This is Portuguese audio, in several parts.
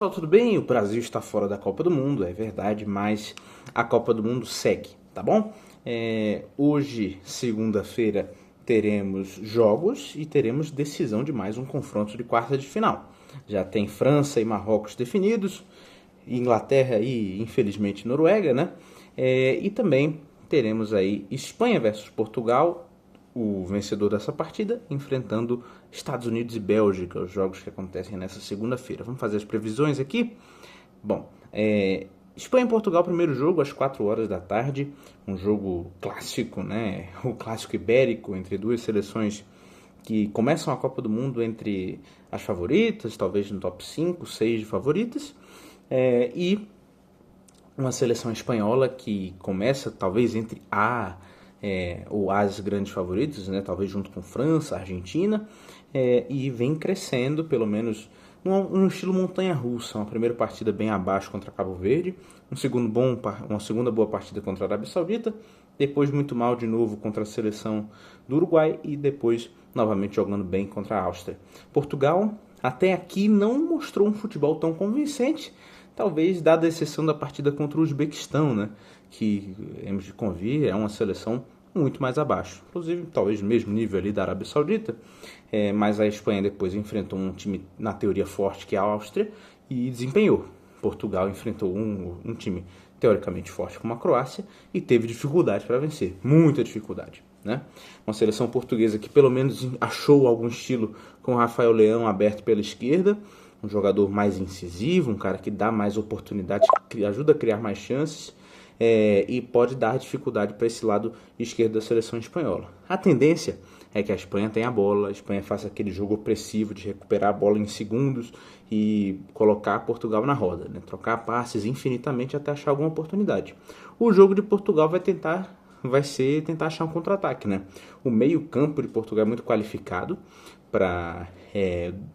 Pessoal, tudo bem? O Brasil está fora da Copa do Mundo, é verdade, mas a Copa do Mundo segue, tá bom? Hoje, segunda-feira, teremos jogos e teremos decisão de mais um confronto de quarta de final. Já tem França e Marrocos definidos, Inglaterra e, infelizmente, Noruega, né? E também teremos aí Espanha versus Portugal, o vencedor dessa partida enfrentando Estados Unidos e Bélgica, os jogos que acontecem nessa segunda-feira. Vamos fazer as previsões aqui? Bom, Espanha e Portugal, primeiro jogo às 4 horas da tarde, um jogo clássico, né? O clássico ibérico entre duas seleções que começam a Copa do Mundo entre as favoritas, talvez no top 5, 6 de favoritas, e uma seleção espanhola que começa talvez entre ou as grandes favoritas, né? Talvez junto com França, Argentina, e vem crescendo, pelo menos num estilo montanha-russa. Uma primeira partida bem abaixo contra Cabo Verde, uma segunda boa partida contra a Arábia Saudita, depois muito mal de novo contra a seleção do Uruguai e depois novamente jogando bem contra a Áustria. Portugal até aqui não mostrou um futebol tão convincente, talvez dada a exceção da partida contra o Uzbequistão, né? Que, hemos de convir, é uma seleção muito mais abaixo. Inclusive, talvez no mesmo nível ali da Arábia Saudita, mas a Espanha depois enfrentou um time, na teoria, forte, que é a Áustria, e desempenhou. Portugal enfrentou um time teoricamente forte como a Croácia e teve dificuldade para vencer, muita dificuldade. Né? Uma seleção portuguesa que pelo menos achou algum estilo com o Rafael Leão aberto pela esquerda, um jogador mais incisivo, um cara que dá mais oportunidades, que ajuda a criar mais chances, e pode dar dificuldade para esse lado esquerdo da seleção espanhola. A tendência é que a Espanha tenha a bola, a Espanha faça aquele jogo opressivo de recuperar a bola em segundos e colocar Portugal na roda, né? Trocar passes infinitamente até achar alguma oportunidade. O jogo de Portugal vai ser tentar achar um contra-ataque, né? O meio-campo de Portugal é muito qualificado para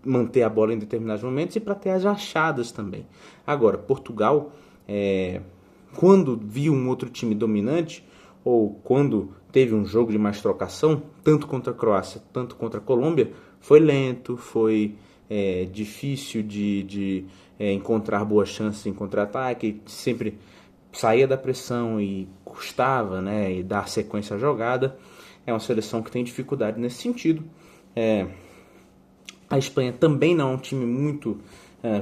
manter a bola em determinados momentos e para ter as achadas também. Agora, Portugal, quando viu um outro time dominante, ou quando teve um jogo de mais trocação, tanto contra a Croácia, tanto contra a Colômbia, foi lento, foi difícil de encontrar boas chances em contra-ataque, sempre saía da pressão e custava, né, e dar sequência à jogada. É uma seleção que tem dificuldade nesse sentido. A Espanha também não é um time muito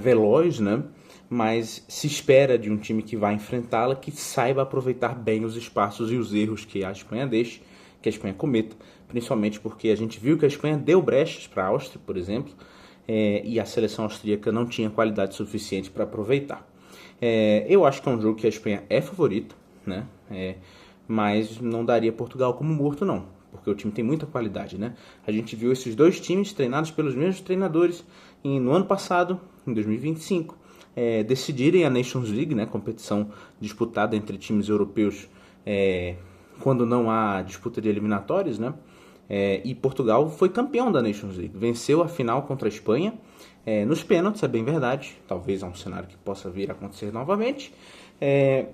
veloz, né? Mas se espera de um time que vai enfrentá-la que saiba aproveitar bem os espaços e os erros que a Espanha deixa, que a Espanha cometa, principalmente porque a gente viu que a Espanha deu brechas para a Áustria, por exemplo, e a seleção austríaca não tinha qualidade suficiente para aproveitar. Eu acho que é um jogo que a Espanha é favorita, né? Mas não daria Portugal como morto, não, porque o time tem muita qualidade, né? A gente viu esses dois times treinados pelos mesmos treinadores no ano passado, em 2025, decidirem a Nations League, né? Competição disputada entre times europeus quando não há disputa de eliminatórios, né? E Portugal foi campeão da Nations League, venceu a final contra a Espanha, nos pênaltis, é bem verdade, talvez é um cenário que possa vir a acontecer novamente,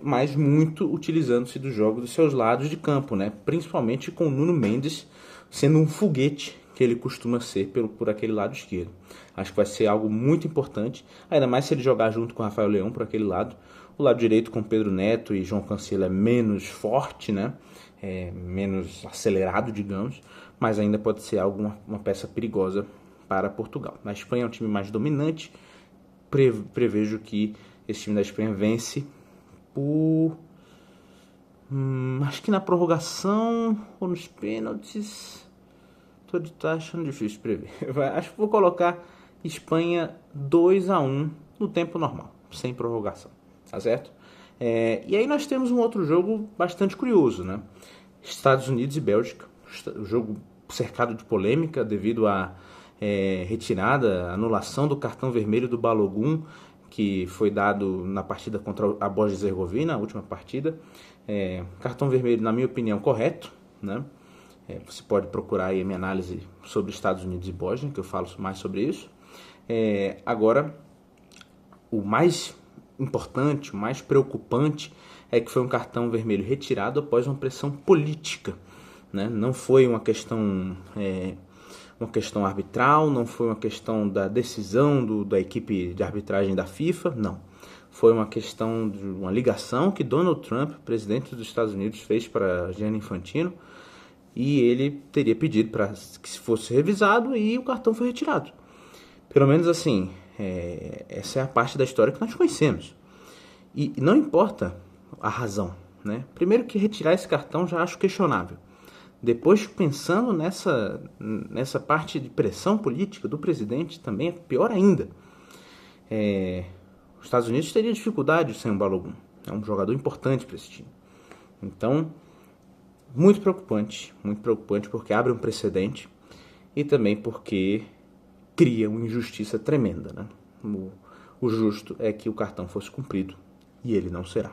mas muito utilizando-se do jogo dos seus lados de campo, né? Principalmente com o Nuno Mendes sendo um foguete que ele costuma ser por aquele lado esquerdo. Acho que vai ser algo muito importante, ainda mais se ele jogar junto com o Rafael Leão por aquele lado. O lado direito com Pedro Neto e João Cancelo é menos forte, né? Menos acelerado, digamos, mas ainda pode ser uma peça perigosa para Portugal. A Espanha é um time mais dominante, prevejo que esse time da Espanha vence por... acho que na prorrogação ou nos pênaltis. Tô achando difícil de prever. Acho que vou colocar Espanha 2-1 no tempo normal, sem prorrogação, tá certo? E aí nós temos um outro jogo bastante curioso, né? Estados Unidos e Bélgica. O jogo cercado de polêmica devido à retirada, anulação do cartão vermelho do Balogun, que foi dado na partida contra a Bósnia-Herzegovina, a última partida. Cartão vermelho, na minha opinião, correto, né? Você pode procurar aí a minha análise sobre Estados Unidos e Bósnia, que eu falo mais sobre isso. Agora, o mais importante, o mais preocupante é que foi um cartão vermelho retirado após uma pressão política, né? Não foi uma questão uma questão arbitral, não foi uma questão da decisão da equipe de arbitragem da FIFA, não. Foi uma questão de uma ligação que Donald Trump, presidente dos Estados Unidos, fez para Gianni Infantino, e ele teria pedido para que se fosse revisado e o cartão foi retirado. Pelo menos assim, essa é a parte da história que nós conhecemos. E não importa a razão, né? Primeiro que retirar esse cartão já acho questionável. Depois, pensando nessa parte de pressão política do presidente, também é pior ainda. Os Estados Unidos teriam dificuldade sem o Balogun. É um jogador importante para esse time. Então, muito preocupante porque abre um precedente e também porque cria uma injustiça tremenda, né? O justo é que o cartão fosse cumprido e ele não será.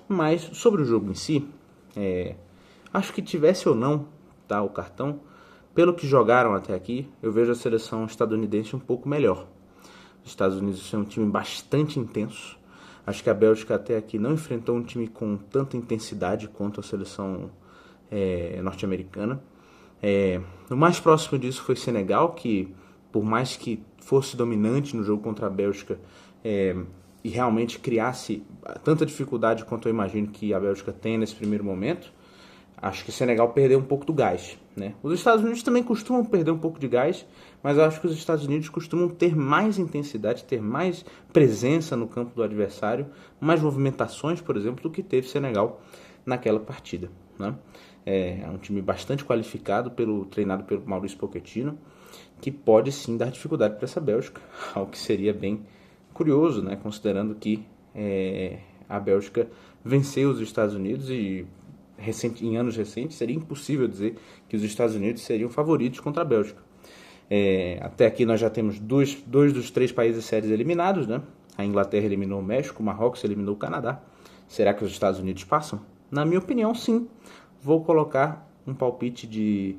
Mas sobre o jogo em si, acho que tivesse ou não o cartão, pelo que jogaram até aqui, eu vejo a seleção estadunidense um pouco melhor. Os Estados Unidos são um time bastante intenso. Acho que a Bélgica até aqui não enfrentou um time com tanta intensidade quanto a seleção norte-americana. O mais próximo disso foi Senegal, que por mais que fosse dominante no jogo contra a Bélgica e realmente criasse tanta dificuldade quanto eu imagino que a Bélgica tem nesse primeiro momento, acho que o Senegal perdeu um pouco do gás, né? Os Estados Unidos também costumam perder um pouco de gás, mas eu acho que os Estados Unidos costumam ter mais intensidade, ter mais presença no campo do adversário, mais movimentações, por exemplo, do que teve o Senegal naquela partida, né? É um time bastante qualificado, treinado pelo Maurício Pochettino, que pode sim dar dificuldade para essa Bélgica, algo que seria bem curioso, né? Considerando que a Bélgica venceu os Estados Unidos e em anos recentes seria impossível dizer que os Estados Unidos seriam favoritos contra a Bélgica. Até aqui nós já temos dois dos 3 países séries eliminados, né? A Inglaterra eliminou o México, o Marrocos eliminou o Canadá. Será que os Estados Unidos passam? Na minha opinião, sim. Vou colocar um palpite de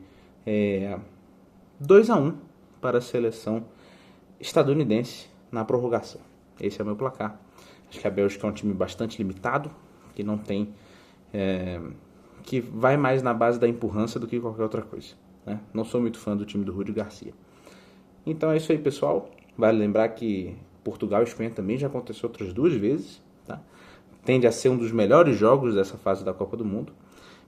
2-1 para a seleção estadunidense na prorrogação. Esse é o meu placar. Acho que a Bélgica é um time bastante limitado, que não tem... que vai mais na base da empurrança do que qualquer outra coisa, né? Não sou muito fã do time do Rúdio Garcia. Então é isso aí, pessoal. Vale lembrar que Portugal e Espanha também já aconteceu outras 2 vezes, tá? Tende a ser um dos melhores jogos dessa fase da Copa do Mundo,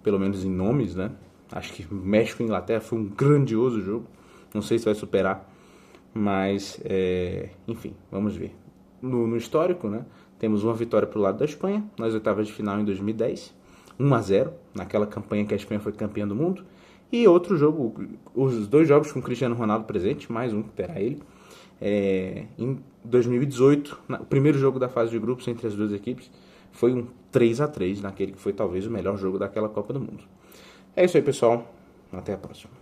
pelo menos em nomes, né? Acho que México e Inglaterra foi um grandioso jogo. Não sei se vai superar, mas enfim, vamos ver. No histórico, né? Temos uma vitória para o lado da Espanha, nas oitavas de final em 2010, 1-0, naquela campanha que a Espanha foi campeã do mundo. E outro jogo, os 2 jogos com Cristiano Ronaldo presente, mais um que terá ele, em 2018, o primeiro jogo da fase de grupos entre as 2 equipes, foi um 3-3, naquele que foi talvez o melhor jogo daquela Copa do Mundo. É isso aí, pessoal. Até a próxima.